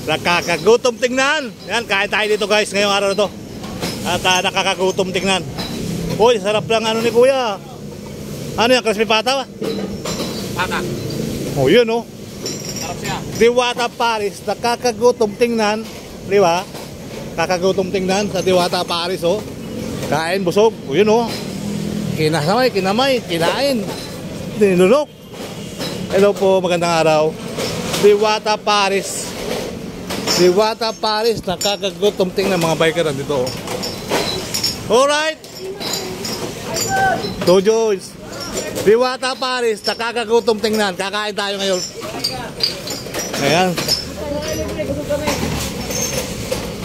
Nakakagutom tingnan. Yan, kain tayo dito guys ngayong araw na to. At nakakagutom tingnan. Uy, sarap lang ano ni kuya. Ano yan, crispy pata ba? Pata. Oh, yun oh. Sarap siya. Diwata Paris, nakakagutom tingnan. Di ba? Kakagutom tingnan sa Diwata Paris oh. Kain, busog. Oh, yun oh. Kinamay, kinain. Dinunok. Hello po, magandang araw. Diwata Paris. Diwata Paris, nakakagutom tingnan mga biker dito oh. Alright. Tojoys. Diwata Paris, nakakagutom tingnan. Kakain tayo ngayon. Ayan.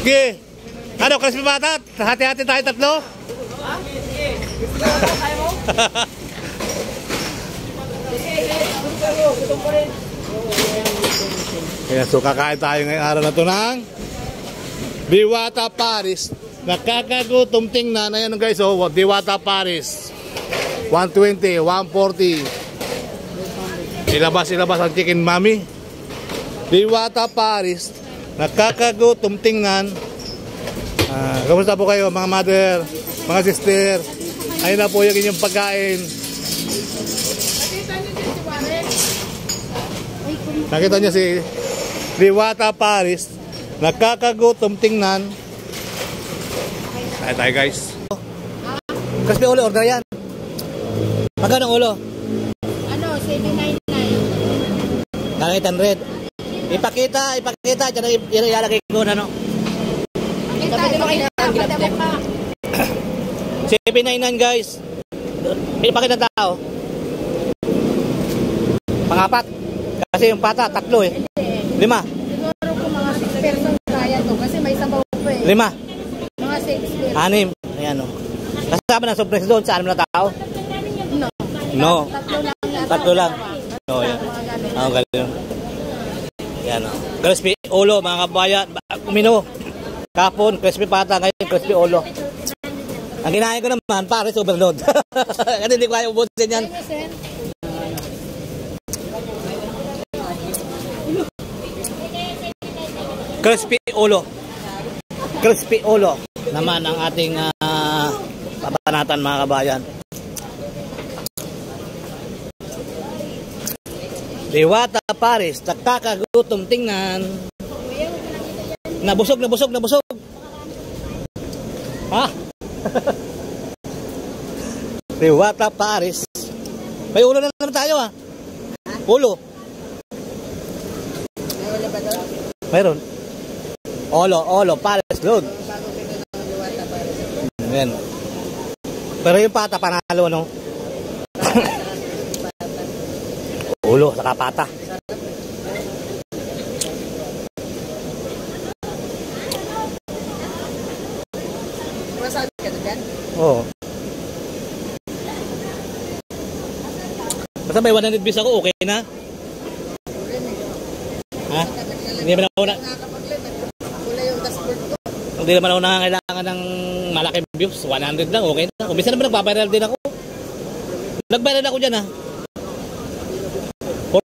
Okay. Ano, crispy batat? Hati-hati tayo tatlo? Ayan, so kakain tayo ngayong araw na ito ng Diwata Paris. Nakakagutom tingnan. Ayan guys, oh, Diwata Paris. 120, 140. Ilabas ang chicken mami. Diwata Paris. Nakakagutom tingnan. Kamusta po kayo mga mother, mga sister? Ayun na po yung inyong pagkain. Nakita niyo si Diwata Paris. Nakakagutom tingnan. Ay tayo guys. Crispy ulo, order yan. Magkano ulo? Ano, 799. Nakita red. Ipakita. Diyan ilalagay ko na no. Pakita mo pa. 799 guys. Ipakita ng tao. Pangapat. Kasi yung pata, tatlo eh. 5. Siguro kung mga 6 person kaya to. Kasi may sabaw pa eh. 5. Mga 6 person. 6. Ayan o. Kasama ng surprise doon sa 6 na tao? No. Tatlo lang. No, yan. Ang galing. Yan o. Crispy ulo mga kabayan. Kumino. Kapon, crispy pata. Ngayon, crispy ulo. Ang kinain ko naman, Paris overload. Kasi hindi ko kaya ubusin yan. Crispy ulo. Crispy ulo naman ang ating papanatan mga kabayan. Diwata Paris, nakakagutom tingnan. Nabusog. Ha? Diwata Paris. May ulo na naman tayo ha. Ulo. Mayroon. Olo, Paris load. Ayan. Pero yung pata panalo no. Ulo saka pata. Masabi ka dyan? Oo. Basta may 100 views ako, okay na? Ha? Hindi naman ako na... Hindi naman ako nangangailangan ng malaking views. 100 lang, okay na. Umisa naman nagpapiral din ako. Nagviral ako dyan ha.